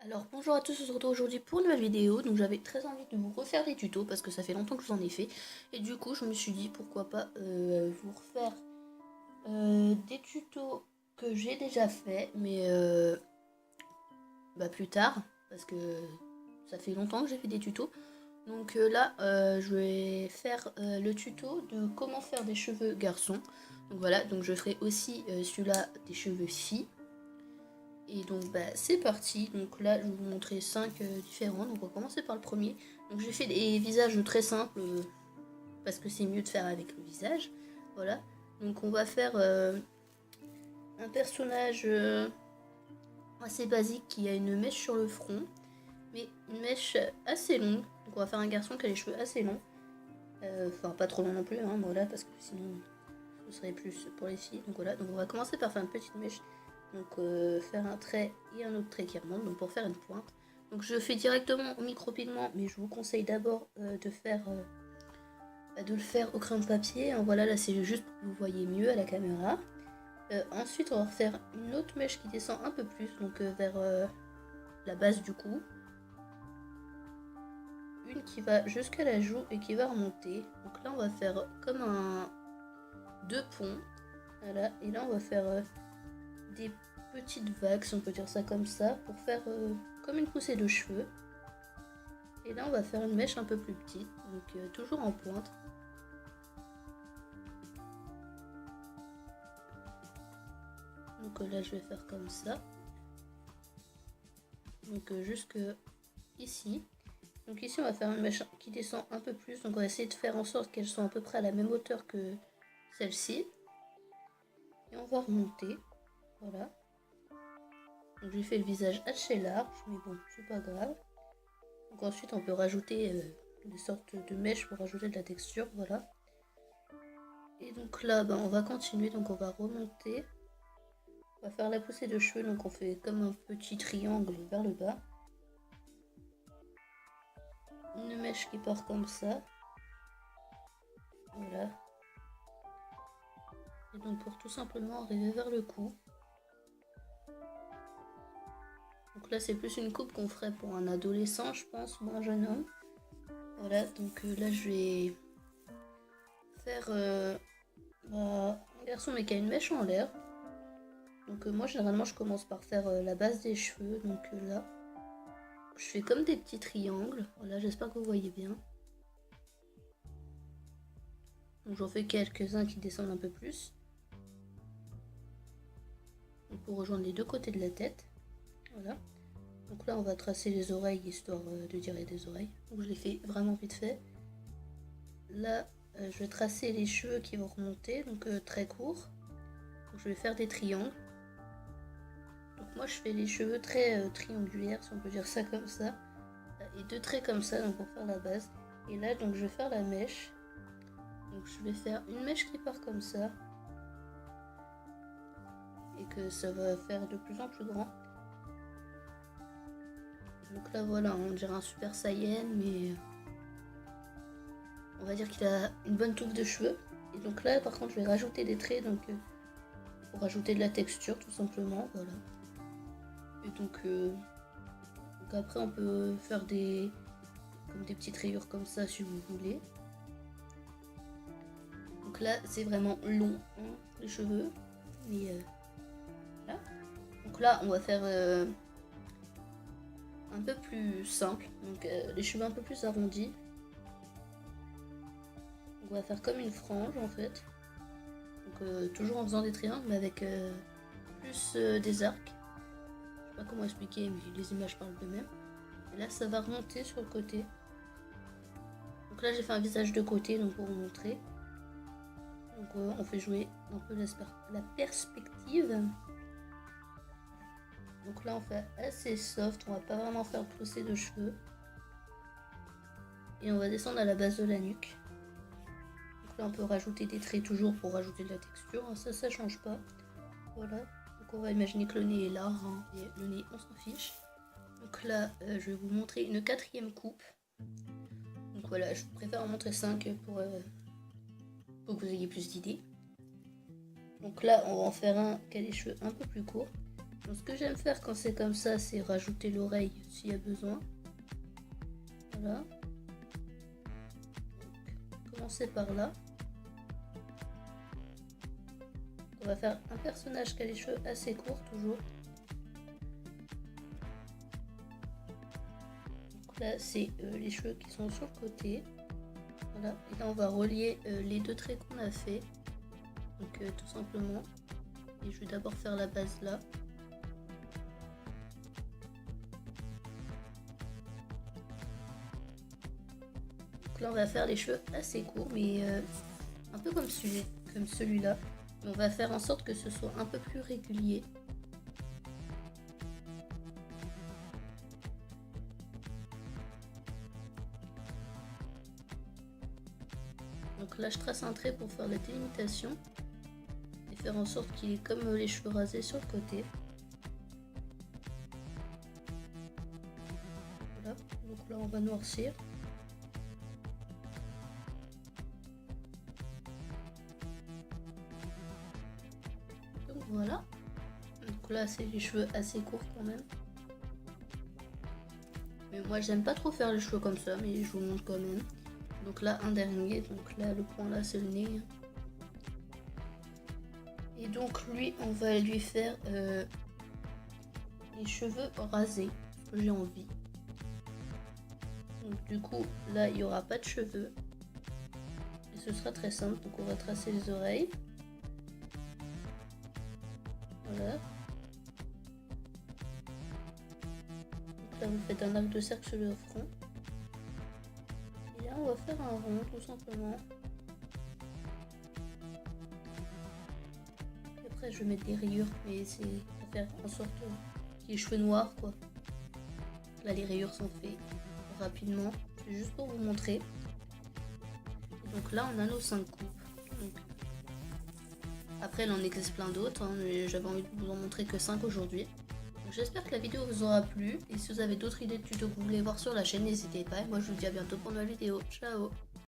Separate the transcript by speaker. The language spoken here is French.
Speaker 1: Alors bonjour à tous, on se retrouve aujourd'hui pour une nouvelle vidéo. Donc j'avais très envie de vous refaire des tutos parce que ça fait longtemps que je vous en ai fait. Et du coup je me suis dit pourquoi pas vous refaire des tutos que j'ai déjà fait. Mais plus tard parce que ça fait longtemps que j'ai fait des tutos. Donc là je vais faire le tuto de comment faire des cheveux garçons. Donc voilà, donc je ferai aussi celui-là des cheveux filles. Et donc c'est parti, donc là je vais vous montrer 5 différents, donc on va commencer par le premier. Donc j'ai fait des visages très simples, parce que c'est mieux de faire avec le visage, voilà. Donc on va faire un personnage assez basique qui a une mèche sur le front, mais une mèche assez longue. Donc on va faire un garçon qui a les cheveux assez longs, enfin pas trop long non plus, hein, voilà, parce que sinon ce serait plus pour les filles. Donc voilà, donc on va commencer par faire une petite mèche. Donc faire un trait et un autre trait qui remonte, donc pour faire une pointe. Donc je fais directement au micro-pigment, mais je vous conseille d'abord de le faire au crayon de papier. Voilà, là c'est juste pour que vous voyez mieux à la caméra. Ensuite on va refaire une autre mèche qui descend un peu plus, donc vers la base du cou. Une qui va jusqu'à la joue et qui va remonter. Donc là on va faire comme deux ponts. Voilà, et là on va faire des petites vagues, si on peut dire ça comme ça, pour faire comme une poussée de cheveux. Et là on va faire une mèche un peu plus petite, donc toujours en pointe. Donc là je vais faire comme ça. Donc jusque ici. Donc ici on va faire une mèche qui descend un peu plus, donc on va essayer de faire en sorte qu'elles soient à peu près à la même hauteur que celle-ci. Et on va remonter, voilà. Donc j'ai fait le visage assez large, mais bon, c'est pas grave. Donc ensuite on peut rajouter des sortes de mèches pour rajouter de la texture, voilà. Et donc là, on va continuer, donc on va remonter. On va faire la poussée de cheveux, donc on fait comme un petit triangle vers le bas. Une mèche qui part comme ça. Voilà. Et donc pour tout simplement arriver vers le cou. Donc là c'est plus une coupe qu'on ferait pour un adolescent, je pense, ou un jeune homme. Voilà, donc là je vais faire un garçon mais qui a une mèche en l'air. Donc moi généralement je commence par faire la base des cheveux, donc là je fais comme des petits triangles. Voilà, j'espère que vous voyez bien. Donc j'en fais quelques-uns qui descendent un peu plus. Donc pour rejoindre les deux côtés de la tête. Voilà. Donc là on va tracer les oreilles histoire de dire des oreilles. Donc je les fais vraiment vite fait. Là je vais tracer les cheveux qui vont remonter, donc très courts. Donc je vais faire des triangles. Donc moi je fais les cheveux très triangulaires, si on peut dire ça comme ça. Et deux traits comme ça, donc pour faire la base. Et là donc je vais faire la mèche. Donc je vais faire une mèche qui part comme ça. Et que ça va faire de plus en plus grand. Donc là voilà, on dirait un super saiyan, mais on va dire qu'il a une bonne touffe de cheveux. Et donc là par contre je vais rajouter des traits, donc pour rajouter de la texture tout simplement, voilà. Et donc après on peut faire comme des petites rayures comme ça si vous voulez. Donc là c'est vraiment long, hein, les cheveux. Et voilà. Donc là on va faire un peu plus simple, donc les cheveux un peu plus arrondis. Donc on va faire comme une frange en fait. Donc toujours en faisant des triangles mais avec plus des arcs. Je sais pas comment expliquer mais les images parlent d'eux-mêmes. Et là ça va remonter sur le côté. Donc là j'ai fait un visage de côté donc pour vous montrer. Donc on fait jouer un peu la perspective. Donc là on fait assez soft, on va pas vraiment faire pousser de cheveux. Et on va descendre à la base de la nuque. Donc là on peut rajouter des traits toujours pour rajouter de la texture, ça change pas. Voilà, donc on va imaginer que le nez est là, hein, et le nez on s'en fiche. Donc là je vais vous montrer une quatrième coupe. Donc voilà, je préfère en montrer 5 pour que vous ayez plus d'idées. Donc là on va en faire un qui a les cheveux un peu plus courts. Donc, ce que j'aime faire quand c'est comme ça, c'est rajouter l'oreille s'il y a besoin. Voilà. Donc, commencer par là. On va faire un personnage qui a les cheveux assez courts toujours. Donc là, c'est les cheveux qui sont sur le côté. Voilà. Et là, on va relier les deux traits qu'on a fait. Donc tout simplement. Et je vais d'abord faire la base là. Donc là, on va faire les cheveux assez courts, mais un peu comme celui-là. On va faire en sorte que ce soit un peu plus régulier. Donc là, je trace un trait pour faire la délimitation et faire en sorte qu'il est comme les cheveux rasés sur le côté. Voilà, donc là, on va noircir. Donc voilà. Donc là, c'est les cheveux assez courts quand même. Mais moi, j'aime pas trop faire les cheveux comme ça, mais je vous montre quand même. Donc là, un dernier. Donc là, le point là, c'est le nez. Et donc lui, on va lui faire les cheveux rasés, parce que j'ai envie. Donc du coup, là, il n'y aura pas de cheveux. Et ce sera très simple. Donc on va tracer les oreilles. Voilà. Donc là, vous faites un arc de cercle sur le front. Et là, on va faire un rond, tout simplement. Et après, je vais mettre des rayures, mais c'est pour faire en sorte qu'il y ait les cheveux noirs, quoi. Là, les rayures sont faites rapidement. C'est juste pour vous montrer. Et donc là, on a nos 5 coupes. Donc, après, il en existe plein d'autres, hein, mais j'avais envie de vous en montrer que 5 aujourd'hui. J'espère que la vidéo vous aura plu. Et si vous avez d'autres idées de tutos que vous voulez voir sur la chaîne, n'hésitez pas. Et moi, je vous dis à bientôt pour une nouvelle vidéo. Ciao!